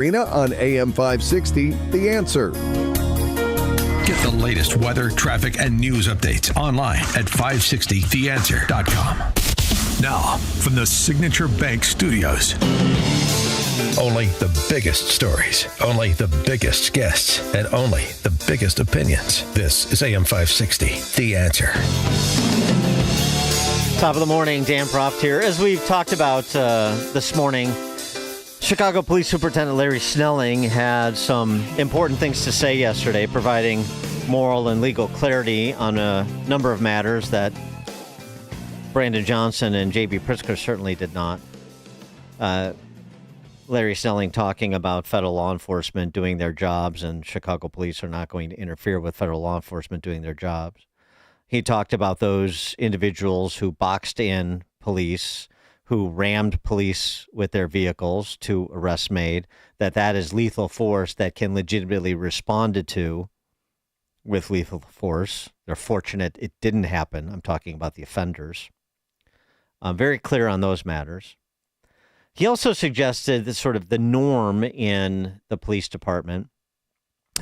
On AM 560, The Answer. Get the latest weather, traffic, and news updates online at 560theanswer.com. Now, from the Signature Bank Studios. Only the biggest stories, only the biggest guests, and only the biggest opinions. This is AM 560, The Answer. Top of the morning, Dan Proft here. As we've talked about this morning, Chicago Police Superintendent Larry Snelling had some important things to say yesterday, providing moral and legal clarity on a number of matters that Brandon Johnson and J.B. Pritzker certainly did not. Larry Snelling talking about federal law enforcement doing their jobs, and Chicago police are not going to interfere with federal law enforcement doing their jobs. He talked about those individuals who boxed in police, who rammed police with their vehicles to arrests made, that is lethal force that can legitimately responded to with lethal force. They're fortunate it didn't happen. I'm talking about the offenders. I'm very clear on those matters. He also suggested that sort of the norm in the police department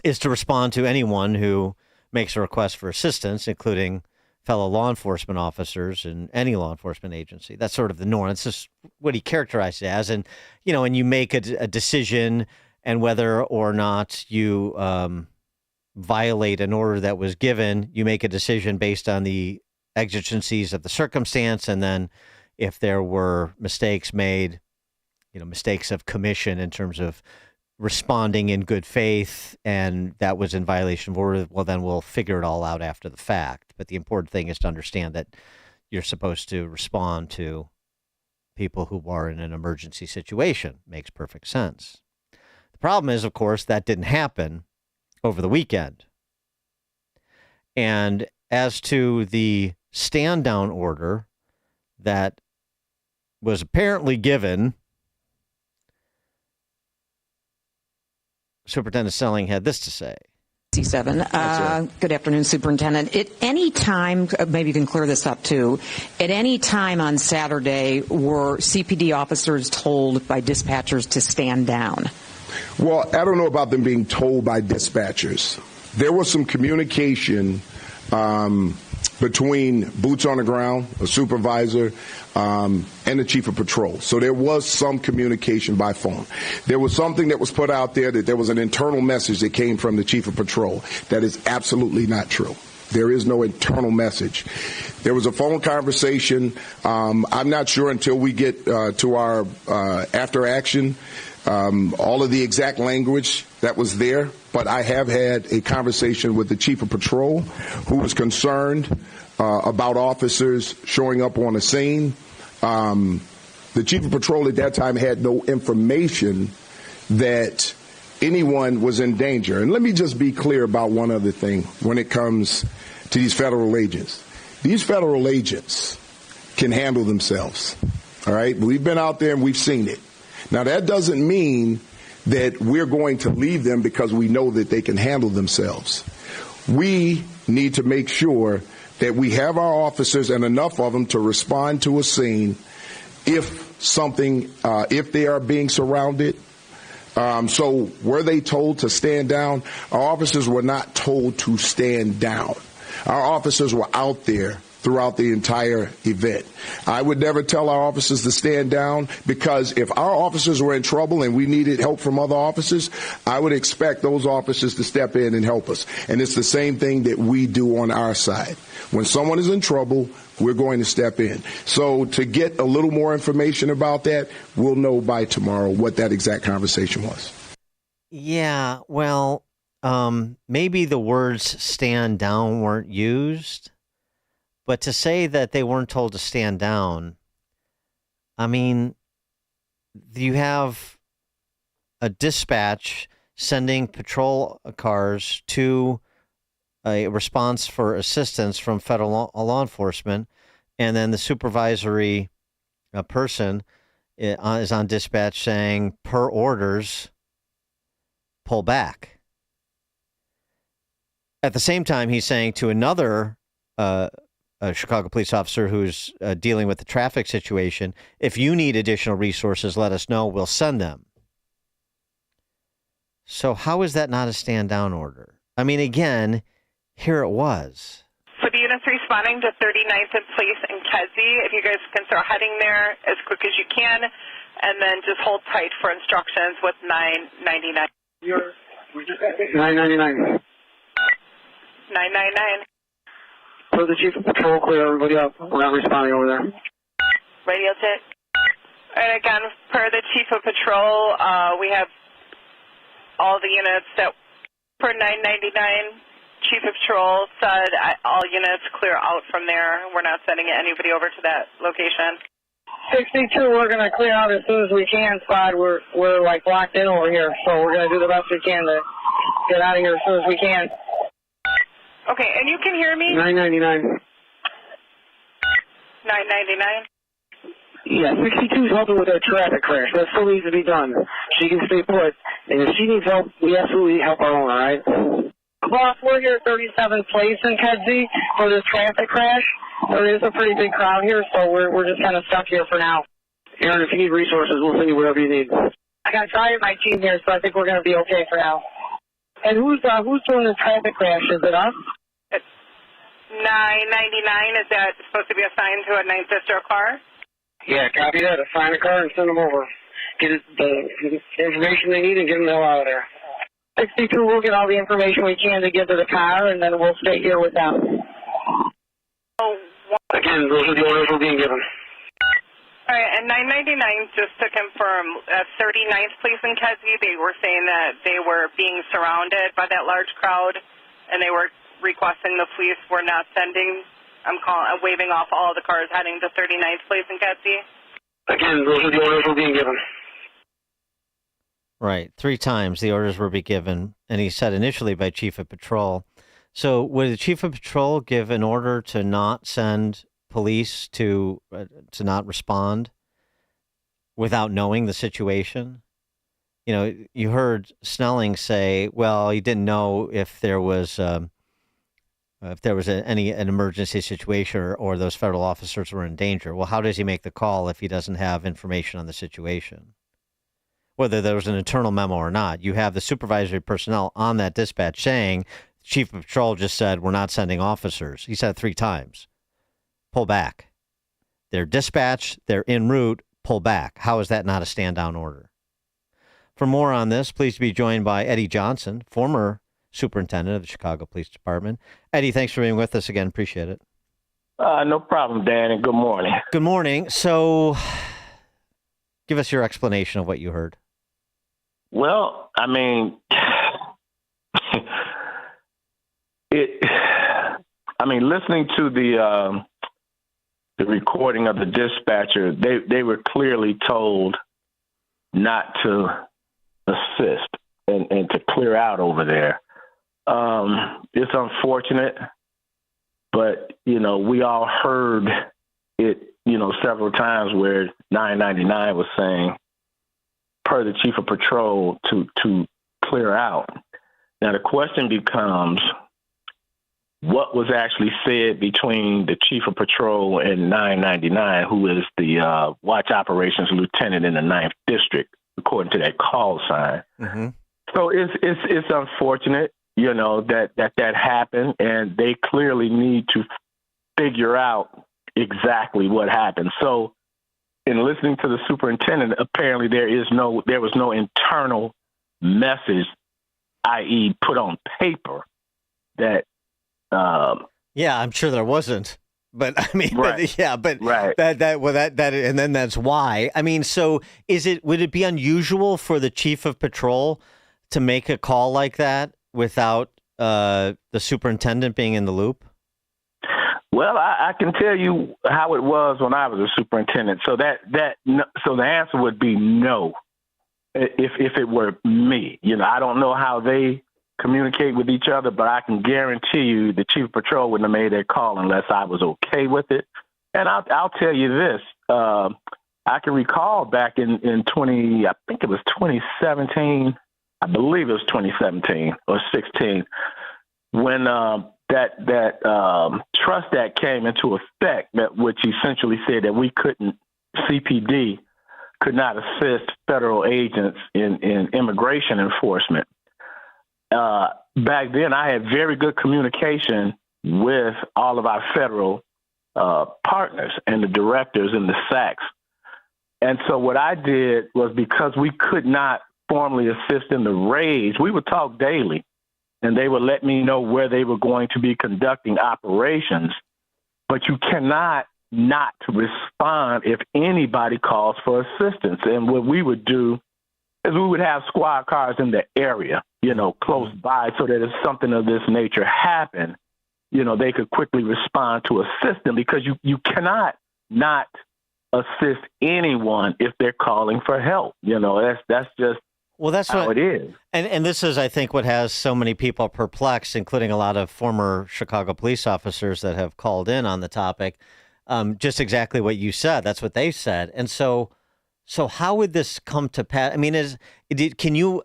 is to respond to anyone who makes a request for assistance, including fellow law enforcement officers in any law enforcement agency. That's sort of the norm. It's just what he characterized it as. And, you know, when you make a decision and whether or not you violate an order that was given, you make a decision based on the exigencies of the circumstance. And then if there were mistakes made, you know, mistakes of commission in terms of responding in good faith, and that was in violation of order, well, then we'll figure it all out after the fact. But the important thing is to understand that you're supposed to respond to people who are in an emergency situation. Makes perfect sense. The problem is, of course, that didn't happen over the weekend. And as to the stand-down order that was apparently given, Superintendent Snelling had this to say. C7. Good afternoon, Superintendent. At any time, maybe you can clear this up too, at any time on Saturday were CPD officers told by dispatchers to stand down? Well, I don't know about them being told by dispatchers. There was some communication between boots on the ground, a supervisor, and the chief of patrol. So there was some communication by phone. There was something that was put out there that there was an internal message that came from the chief of patrol. That is absolutely not true. There is no internal message. There was a phone conversation. I'm not sure until we get to our after action, all of the exact language that was there. But I have had a conversation with the chief of patrol who was concerned about officers showing up on a scene. The chief of patrol at that time had no information that anyone was in danger. And let me just be clear about one other thing when it comes to these federal agents. These federal agents can handle themselves. All right? We've been out there and we've seen it. Now, that doesn't mean that we're going to leave them because we know that they can handle themselves. We need to make sure that we have our officers and enough of them to respond to a scene if they are being surrounded. So were they told to stand down? Our officers were not told to stand down. Our officers were out there throughout the entire event. I would never tell our officers to stand down, because if our officers were in trouble and we needed help from other officers, I would expect those officers to step in and help us. And it's the same thing that we do on our side. When someone is in trouble, we're going to step in. So to get a little more information about that, we'll know by tomorrow what that exact conversation was. Yeah, well, maybe the words stand down weren't used. But to say that they weren't told to stand down, I mean, you have a dispatch sending patrol cars to a response for assistance from federal law enforcement, and then the supervisory person is on dispatch saying, per orders, pull back. At the same time, he's saying to another a Chicago police officer who's dealing with the traffic situation, if you need additional resources, let us know. We'll send them. So how is that not a stand-down order? I mean, again, here it was. For the units responding to 39th and Place in Kedzie, if you guys can start heading there as quick as you can, and then just hold tight for instructions with 999. 999. 999. So the chief of patrol, clear everybody up. We're not responding over there. Radio check. And again, per the chief of patrol, we have all the units that per 999. Chief of Patrol said all units clear out from there. We're not sending anybody over to that location. 62, we're going to clear out as soon as we can, Spot. We're like locked in over here, so we're going to do the best we can to get out of here as soon as we can. Okay, and you can hear me? 999. 999. Yeah, 62 is helping with our traffic crash. That still needs to be done. She can stay put. And if she needs help, we absolutely help her own, all right? Boss, we're here at 37th Place in Kedzie for this traffic crash. There is a pretty big crowd here, so we're just kind of stuck here for now. Aaron, if you need resources, we'll send you whatever you need. I got Ty and my team here, so I think we're going to be okay for now. And who's doing the traffic crash? Is it us? 999, is that supposed to be assigned to a 9th District car? Yeah, copy that. Assign a car and send them over. Get the information they need and get them the hell out of there. 62, we'll get all the information we can to get to the car, and then we'll stay here with them. Again, those are the orders we're being given. All right, and 999, just to confirm, 39th Place in Kedzie, they were saying that they were being surrounded by that large crowd, and they were requesting the police were not sending, I'm waving off all the cars heading to 39th Place in Kedzie. Again, those are the orders we're being given. Right. 3 times the orders were given, and he said initially by Chief of Patrol. So would the Chief of Patrol give an order to not send police to not respond without knowing the situation? You know, you heard Snelling say, well, he didn't know if there was an emergency situation or those federal officers were in danger. Well, how does he make the call if he doesn't have information on the situation? Whether there was an internal memo or not, you have the supervisory personnel on that dispatch saying, Chief of Patrol just said, we're not sending officers. He said it 3 times. Pull back. They're dispatched, they're en route, pull back. How is that not a stand-down order? For more on this, please be joined by Eddie Johnson, former superintendent of the Chicago Police Department. Eddie, thanks for being with us again. Appreciate it. No problem, Dan, and good morning. Good morning. So give us your explanation of what you heard. Well, I mean, listening to the recording of the dispatcher, they were clearly told not to assist and to clear out over there. It's unfortunate, but, we all heard it, several times where 999 was saying, per the Chief of Patrol, to clear out. Now, the question becomes, what was actually said between the Chief of Patrol and 999, who is the Watch Operations Lieutenant in the 9th District, according to that call sign. Mm-hmm. So it's unfortunate, that happened, and they clearly need to figure out exactly what happened. So in listening to the superintendent, apparently there was no internal message, i.e. put on paper that yeah, I'm sure there wasn't. But I mean, right. Right. that, and then that's why. I mean, so would it be unusual for the Chief of Patrol to make a call like that without the superintendent being in the loop? Well, I can tell you how it was when I was a superintendent. So so the answer would be no. If it were me, I don't know how they communicate with each other, but I can guarantee you the Chief of Patrol wouldn't have made that call unless I was okay with it. And I'll tell you this, I can recall back in 2017, I believe it was 2017 or 16, when that Trust Act came into effect, which essentially said that CPD could not assist federal agents in immigration enforcement. back then I had very good communication with all of our federal partners and the directors and the SACs. And so what I did was, because we could not formally assist in the raids, we would talk daily, and they would let me know where they were going to be conducting operations. But you cannot not respond if anybody calls for assistance. And what we would do is we would have squad cars in the area, close by, so that if something of this nature happened, they could quickly respond to assist them, because you cannot not assist anyone if they're calling for help. That's just how it is. And this is, I think, what has so many people perplexed, including a lot of former Chicago police officers that have called in on the topic. Just exactly what you said. That's what they said. And so how would this come to pass? I mean, can you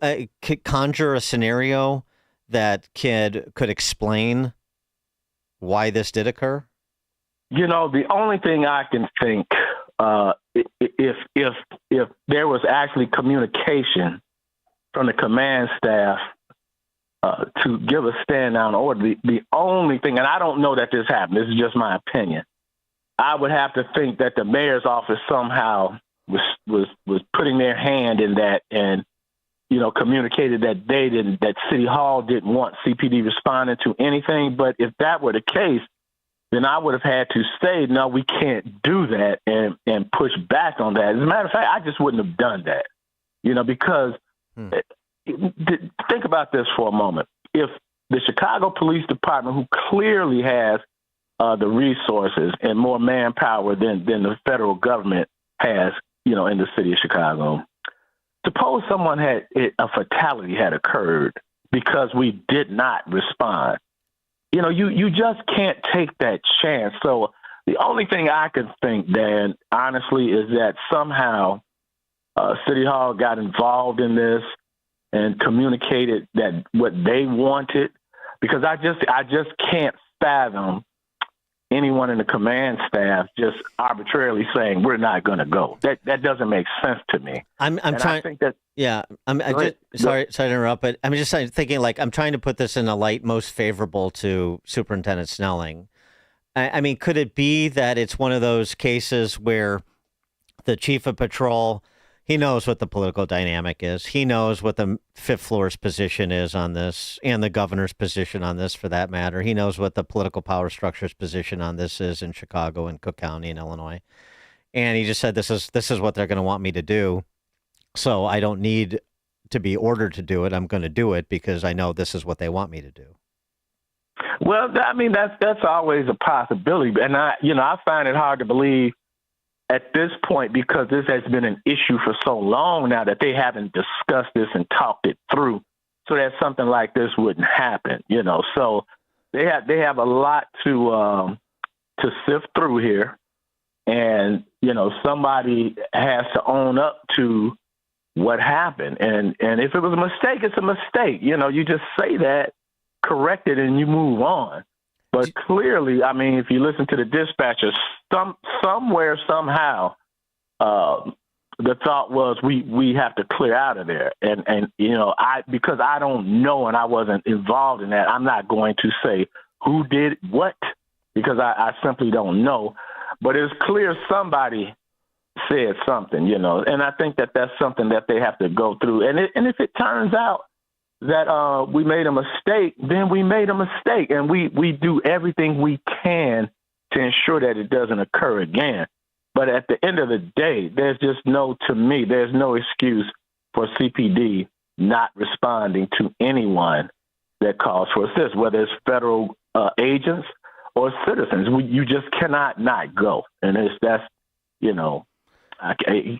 conjure a scenario that could explain why this did occur? The only thing I can think, if there was actually communication from the command staff to give a stand down order, the only thing, and I don't know that this happened, this is just my opinion, I would have to think that the mayor's office somehow was putting their hand in that, and communicated that City Hall didn't want CPD responding to anything. But if that were the case, then I would have had to say, no, we can't do that, and push back on that. As a matter of fact, I just wouldn't have done that, because think about this for a moment. If the Chicago Police Department, who clearly has the resources and more manpower than the federal government has, in the city of Chicago, suppose someone a fatality had occurred because we did not respond. You just can't take that chance. So the only thing I can think, Dan, honestly, is that somehow City Hall got involved in this and communicated that what they wanted, because I just can't fathom anyone in the command staff just arbitrarily saying we're not going to go. That doesn't make sense to me. I'm trying. I think that, yeah. Sorry to interrupt, but I'm just thinking, I'm trying to put this in a light most favorable to Superintendent Snelling. I mean, could it be that it's one of those cases where the chief of patrol, he knows what the political dynamic is. He knows what the fifth floor's position is on this, and the governor's position on this, for that matter. He knows what the political power structure's position on this is in Chicago and Cook County and Illinois. And he just said, this is what they're going to want me to do. So I don't need to be ordered to do it. I'm going to do it because I know this is what they want me to do. Well, I mean, that's always a possibility. And I find it hard to believe at this point, because this has been an issue for so long now, that they haven't discussed this and talked it through, so that something like this wouldn't happen. So they have a lot to sift through here, and somebody has to own up to what happened. And if it was a mistake, it's a mistake. You just say that, correct it, and you move on. But clearly, I mean, if you listen to the dispatchers, somewhere, somehow, the thought was we have to clear out of there. And because I don't know and I wasn't involved in that, I'm not going to say who did what, because I simply don't know. But it's clear somebody said something, and I think that's something that they have to go through. And if it turns out that we made a mistake, then we made a mistake, and we do everything we can to ensure that it doesn't occur again. But at the end of the day, there's no excuse for CPD not responding to anyone that calls for assistance, whether it's federal agents or citizens. You just cannot not go, and it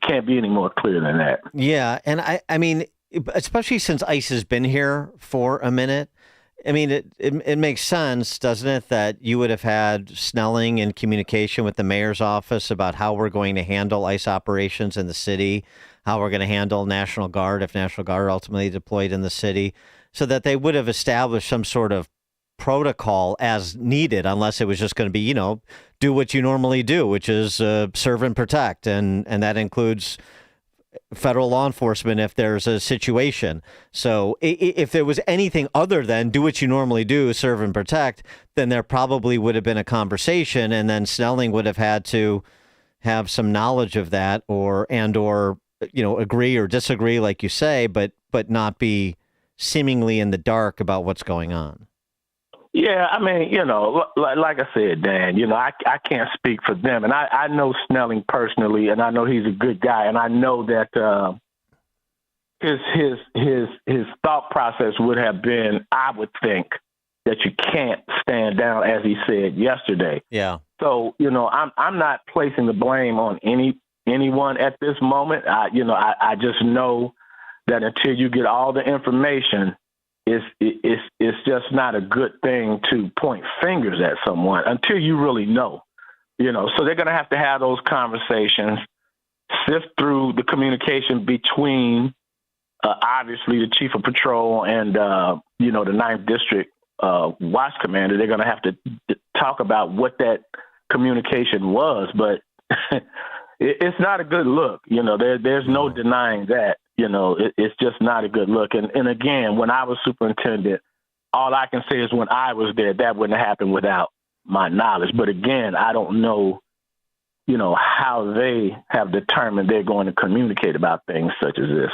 can't be any more clear than that. Yeah, and I mean, especially since ICE has been here for a minute, I mean, it makes sense, doesn't it, that you would have had Snelling in communication with the mayor's office about how we're going to handle ICE operations in the city, how we're going to handle National Guard if National Guard are ultimately deployed in the city, so that they would have established some sort of protocol as needed, unless it was just going to be, do what you normally do, which is serve and protect. And that includes federal law enforcement if there's a situation. So if there was anything other than do what you normally do, serve and protect, then there probably would have been a conversation, and then Snelling would have had to have some knowledge of that or agree or disagree, like you say, but not be seemingly in the dark about what's going on. Yeah, I mean, like I said, Dan, I can't speak for them. And I know Snelling personally, and I know he's a good guy. And I know that his thought process would have been, I would think, that you can't stand down, as he said yesterday. Yeah. So, I'm not placing the blame on anyone at this moment. I just know that until you get all the information, it's just not a good thing to point fingers at someone until you really know, So they're going to have those conversations, sift through the communication between, obviously, the chief of patrol and, the 9th District watch commander. They're going to have to talk about what that communication was, but it's not a good look. There's no denying that. It's just not a good look. And again, when I was superintendent, all I can say is when I was there, that wouldn't have happened without my knowledge. But again, I don't know, how they have determined they're going to communicate about things such as this.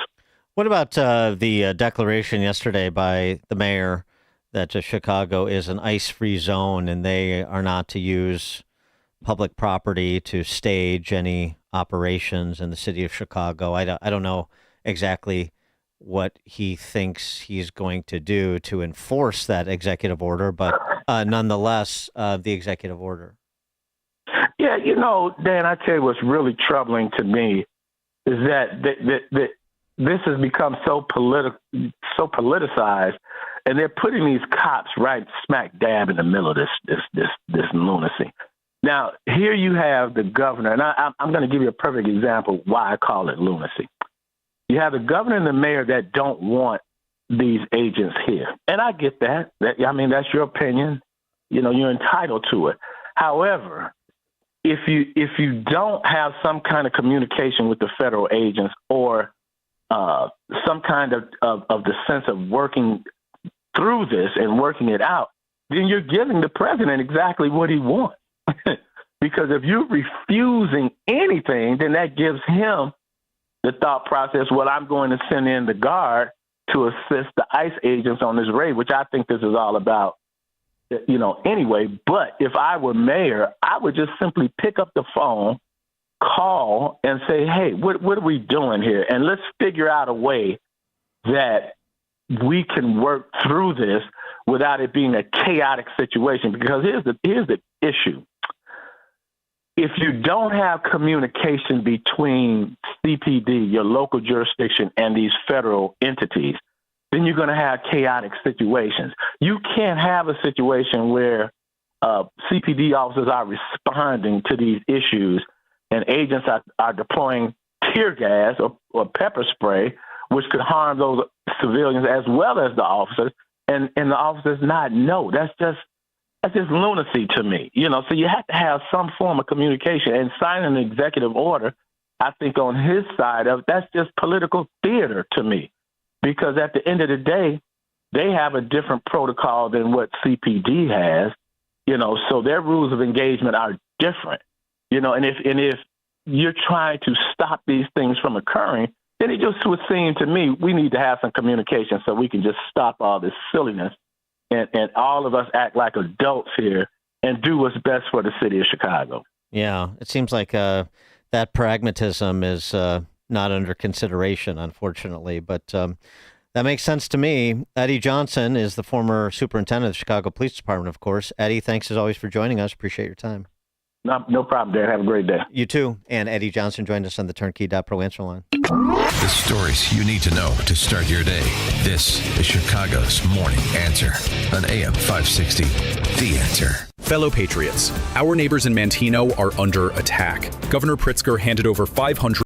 What about the declaration yesterday by the mayor that Chicago is an ice-free zone and they are not to use public property to stage any operations in the city of Chicago? I don't know exactly what he thinks he's going to do to enforce that executive order, but nonetheless, the executive order. Yeah, Dan, I tell you what's really troubling to me is that this has become so politicized, and they're putting these cops right smack dab in the middle of this lunacy. Now, here you have the governor, and I'm going to give you a perfect example why I call it lunacy. You have the governor and the mayor that don't want these agents here. And I get that. That's your opinion. You're entitled to it. However, if you don't have some kind of communication with the federal agents or some kind of the sense of working through this and working it out, then you're giving the president exactly what he wants. Because if you're refusing anything, then that gives him the thought process, well, I'm going to send in the guard to assist the ICE agents on this raid, which I think this is all about, anyway. But if I were mayor, I would just simply pick up the phone, call, and say, hey, what are we doing here? And let's figure out a way that we can work through this without it being a chaotic situation. Because here's the issue. If you don't have communication between CPD, your local jurisdiction, and these federal entities, then you're going to have chaotic situations. You can't have a situation where CPD officers are responding to these issues and agents are deploying tear gas or pepper spray, which could harm those civilians as well as the officers, and the officers not know. That's just lunacy to me, so you have to have some form of communication, and signing an executive order, I think on his side of that's just political theater to me, because at the end of the day, they have a different protocol than what CPD has, so their rules of engagement are different, and if you're trying to stop these things from occurring, then it just would seem to me we need to have some communication so we can just stop all this silliness. And all of us act like adults here and do what's best for the city of Chicago. Yeah, it seems like that pragmatism is not under consideration, unfortunately. But that makes sense to me. Eddie Johnson is the former superintendent of the Chicago Police Department, of course. Eddie, thanks as always for joining us. Appreciate your time. No problem, Dan. Have a great day. You too. And Eddie Johnson joined us on the Turnkey.pro answer line. The stories you need to know to start your day. This is Chicago's Morning Answer on AM 560. The Answer. Fellow patriots, our neighbors in Manteno are under attack. Governor Pritzker handed over 500